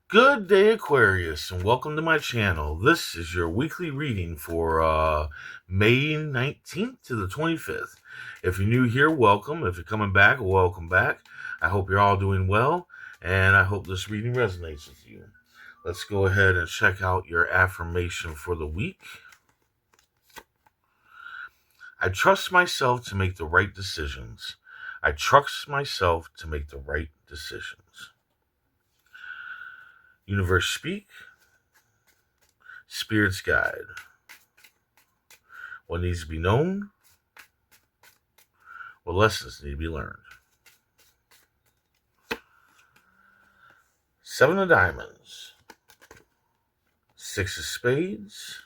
Good day, Aquarius, and welcome to my channel. This is your weekly reading for May 19th to the 25th. If you're new here, welcome. If you're coming back, welcome back. I hope you're all doing well, and I hope this reading resonates with you. Let's go ahead and check out your affirmation for the week. I trust myself to make the right decisions. I trust myself to make the right decisions. Universe speak. Spirits guide. What needs to be known? What lessons need to be learned? Seven of diamonds. Six of spades.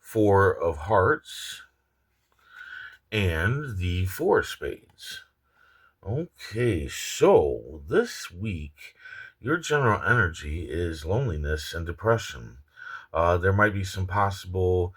Four of hearts. And the four of spades. Okay, so this week, your general energy is loneliness and depression. There might be some possible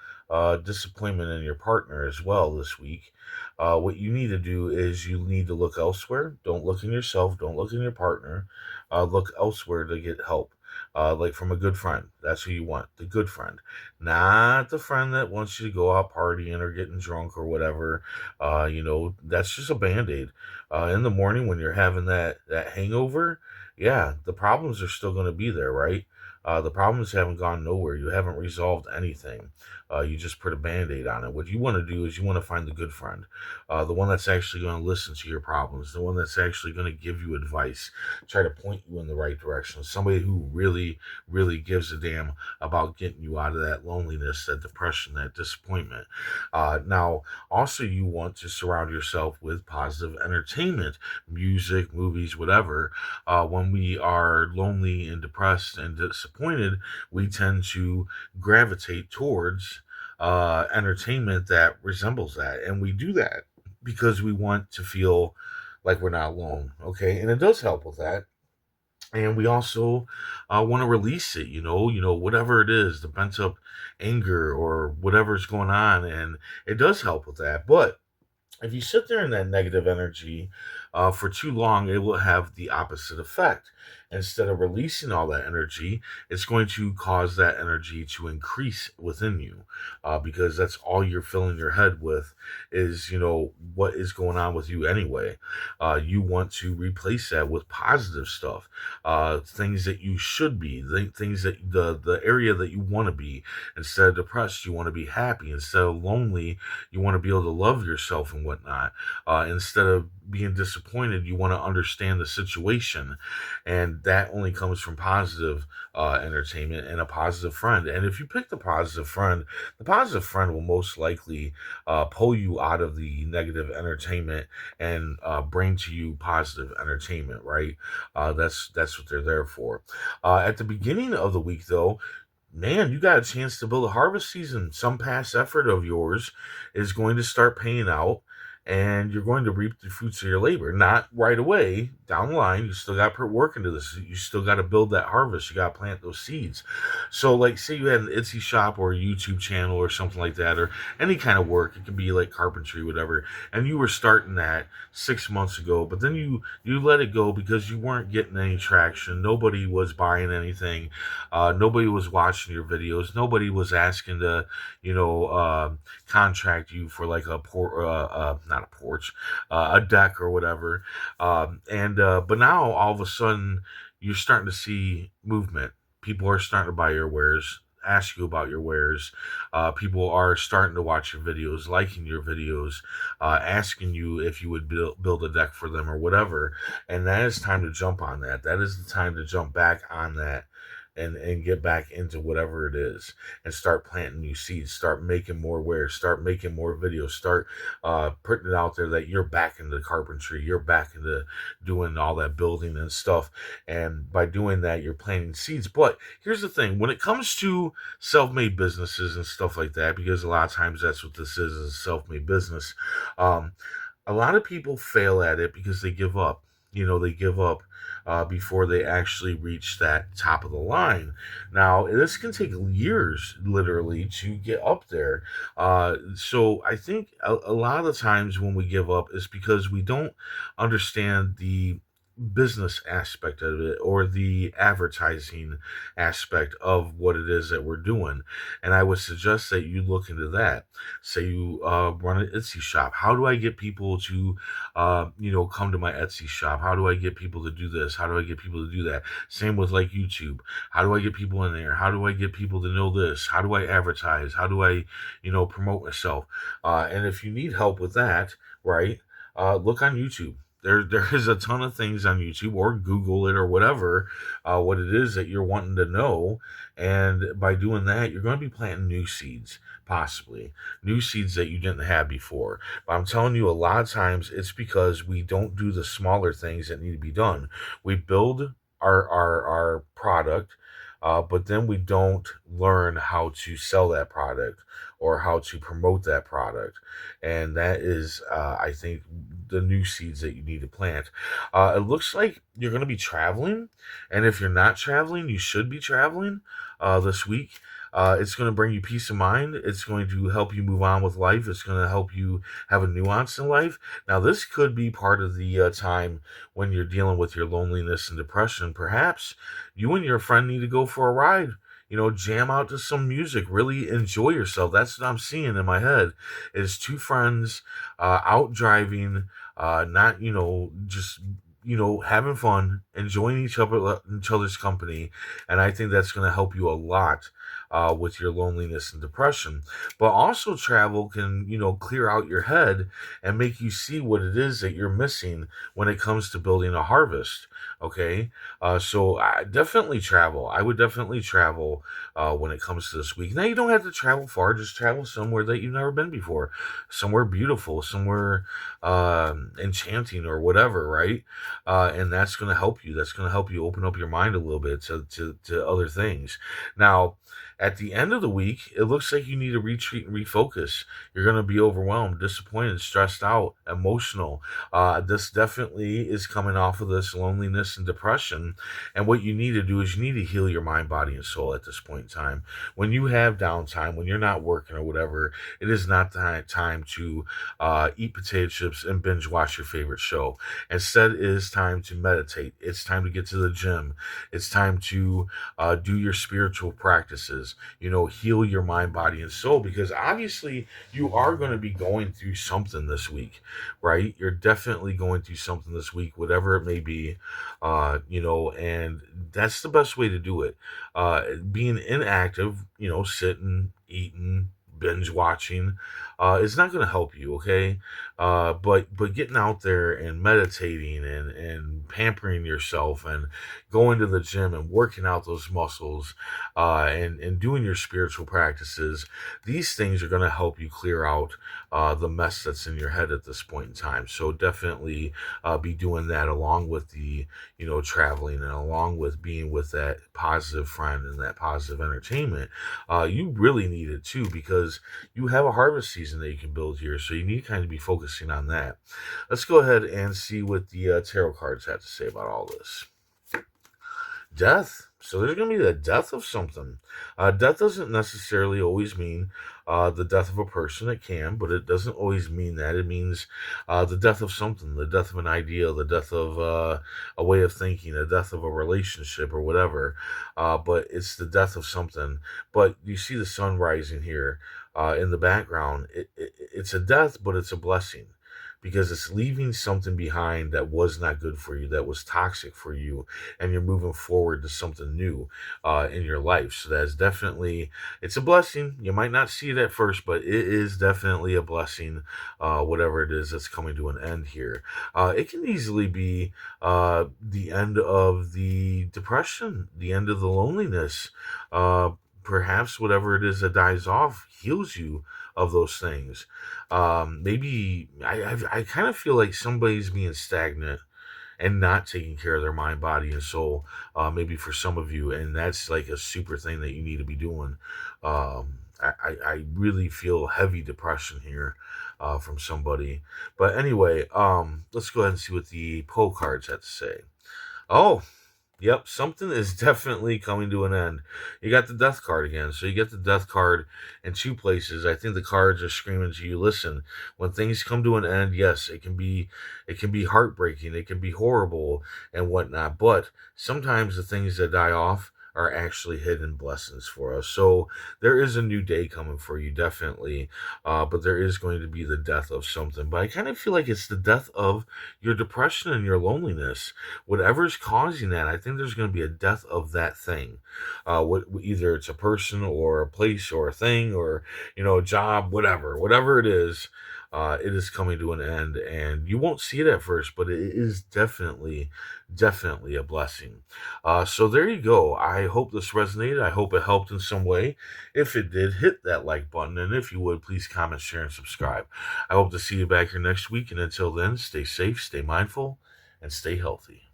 disappointment in your partner as well this week. What you need to do is you need to look elsewhere. Don't look in yourself. Don't look in your partner. Look elsewhere to get help. Like from a good friend. That's who you want. The good friend. Not the friend that wants you to go out partying or getting drunk or whatever. That's just a band-aid. In the morning when you're having that hangover, yeah, the problems are still going to be there, right? The problems haven't gone nowhere. You haven't resolved anything. You just put a band-aid on it. What you want to do is you want to find the good friend, the one that's actually going to listen to your problems, the one that's actually going to give you advice, try to point you in the right direction, somebody who really, really gives a damn about getting you out of that loneliness, that depression, that disappointment. Now, also, you want to surround yourself with positive entertainment, music, movies, whatever. When we are lonely and depressed and disappointed, we tend to gravitate towards entertainment that resembles that. And we do that because we want to feel like we're not alone. Okay. And it does help with that. And we also want to release it, whatever it is, the pent up anger or whatever's going on. And it does help with that. But if you sit there in that negative energy for too long, it will have the opposite effect. Instead of releasing all that energy, it's going to cause that energy to increase within you because that's all you're filling your head with is, what is going on with you anyway. You want to replace that with positive stuff, things that you should be, things that the area that you want to be. Instead of depressed, you want to be happy. Instead of lonely, you want to be able to love yourself and whatnot. Instead of being disappointed, you want to understand the situation, and that only comes from positive entertainment and a positive friend. And if you pick the positive friend will most likely pull you out of the negative entertainment and bring to you positive entertainment. Right? That's what they're there for. At the beginning of the week, though, man, you got a chance to build a harvest season. Some past effort of yours is going to start paying out, and you're going to reap the fruits of your labor. Not right away, down the line. You still got to put work into this. You still got to build that harvest. You got to plant those seeds. So, like, say you had an Etsy shop or a YouTube channel or something like that, or any kind of work. It could be like carpentry, whatever. And you were starting that 6 months ago, but then you let it go because you weren't getting any traction. Nobody was buying anything. Nobody was watching your videos. Nobody was asking to, contract you for like not a porch, a deck or whatever. And But now all of a sudden you're starting to see movement. People are starting to buy your wares, ask you about your wares. People are starting to watch your videos, liking your videos, asking you if you would build a deck for them or whatever. And that is time to jump on that. That is the time to jump back on that and get back into whatever it is and start planting new seeds, start making more wares, start making more videos, start putting it out there that you're back into carpentry, you're back into doing all that building and stuff. And by doing that, you're planting seeds. But here's the thing, when it comes to self-made businesses and stuff like that, because a lot of times that's what this is a self-made business, um, a lot of people fail at it because they give up. They give up before they actually reach that top of the line. Now, this can take years, literally, to get up there. So I think a lot of the times when we give up is because we don't understand business aspect of it or the advertising aspect of what it is that we're doing. And I would suggest that you look into that. Say you run an Etsy shop. How do I get people to, come to my Etsy shop? How do I get people to do this? How do I get people to do that? Same with like YouTube. How do I get people in there? How do I get people to know this? How do I advertise? How do I, promote myself? And if you need help with that, right? Look on YouTube. There is a ton of things on YouTube, or Google it, or whatever, what it is that you're wanting to know. And by doing that, you're going to be planting new seeds, possibly new seeds that you didn't have before. But I'm telling you, a lot of times it's because we don't do the smaller things that need to be done. We build our product, but then we don't learn how to sell that product or how to promote that product. And that is, I think, the new seeds that you need to plant. It looks like you're going to be traveling. And if you're not traveling, you should be traveling this week. It's going to bring you peace of mind. It's going to help you move on with life. It's going to help you have a nuance in life. Now, this could be part of the time when you're dealing with your loneliness and depression. Perhaps you and your friend need to go for a ride. Jam out to some music, really enjoy yourself. That's what I'm seeing in my head is two friends out driving, not, just, having fun, enjoying each other's company. And I think that's going to help you a lot with your loneliness and depression. But also travel can, clear out your head and make you see what it is that you're missing when it comes to building a harvest. Okay. So I definitely travel. I would definitely travel when it comes to this week. Now, you don't have to travel far, just travel somewhere that you've never been before, somewhere beautiful, somewhere enchanting or whatever, right? And that's going to help you. That's going to help you open up your mind a little bit to other things. Now, at the end of the week, it looks like you need to retreat and refocus. You're going to be overwhelmed, disappointed, stressed out, emotional. This definitely is coming off of this loneliness and depression. And what you need to do is you need to heal your mind, body, and soul at this point in time. When you have downtime, when you're not working or whatever, it is not the time to eat potato chips and binge watch your favorite show. Instead, it is time to meditate. It's time to get to the gym. It's time to do your spiritual practices, heal your mind, body, and soul, because obviously you are going to be going through something this week, right? You're definitely going through something this week, whatever it may be, and that's the best way to do it. Being inactive, sitting, eating, binge watching, is not going to help you, okay? But getting out there and meditating and pampering yourself and going to the gym and working out those muscles, and doing your spiritual practices, these things are going to help you clear out the mess that's in your head at this point in time. So definitely be doing that along with the, traveling, and along with being with that positive friend and that positive entertainment. You really need it too, because you have a harvest season that you can build here. So you need to kind of be focusing on that. Let's go ahead and see what the tarot cards have to say about all this. Death. So there's going to be the death of something. Death doesn't necessarily always mean the death of a person. It can, but it doesn't always mean that. It means the death of something, the death of an idea, the death of a way of thinking, the death of a relationship or whatever. But it's the death of something. But you see the sun rising here in the background. It's a death, but it's a blessing, because it's leaving something behind that was not good for you, that was toxic for you, and you're moving forward to something new in your life. So that's definitely, it's a blessing. You might not see it at first, but it is definitely a blessing, whatever it is that's coming to an end here. It can easily be the end of the depression, the end of the loneliness. Perhaps whatever it is that dies off heals you of those things. Maybe I kind of feel like somebody's being stagnant and not taking care of their mind, body, and soul. Maybe for some of you, and that's like a super thing that you need to be doing. I really feel heavy depression here from somebody. But anyway, let's go ahead and see what the poll cards have to say. Oh, Yep, something is definitely coming to an end. You got the death card again. So you get the death card in two places. I think the cards are screaming to you, listen, when things come to an end, yes, it can be heartbreaking, it can be horrible and whatnot, but sometimes the things that die off are actually hidden blessings for us. So there is a new day coming for you, definitely. But there is going to be the death of something. But I kind of feel like it's the death of your depression and your loneliness, whatever's causing that. I think there's going to be a death of that thing. Either it's a person or a place or a thing or a job, whatever it is. It is coming to an end, and you won't see it at first, but it is definitely a blessing. So there you go. I hope this resonated. I hope it helped in some way. If it did, hit that like button, and if you would, please comment, share, and subscribe. I hope to see you back here next week, and until then, stay safe, stay mindful, and stay healthy.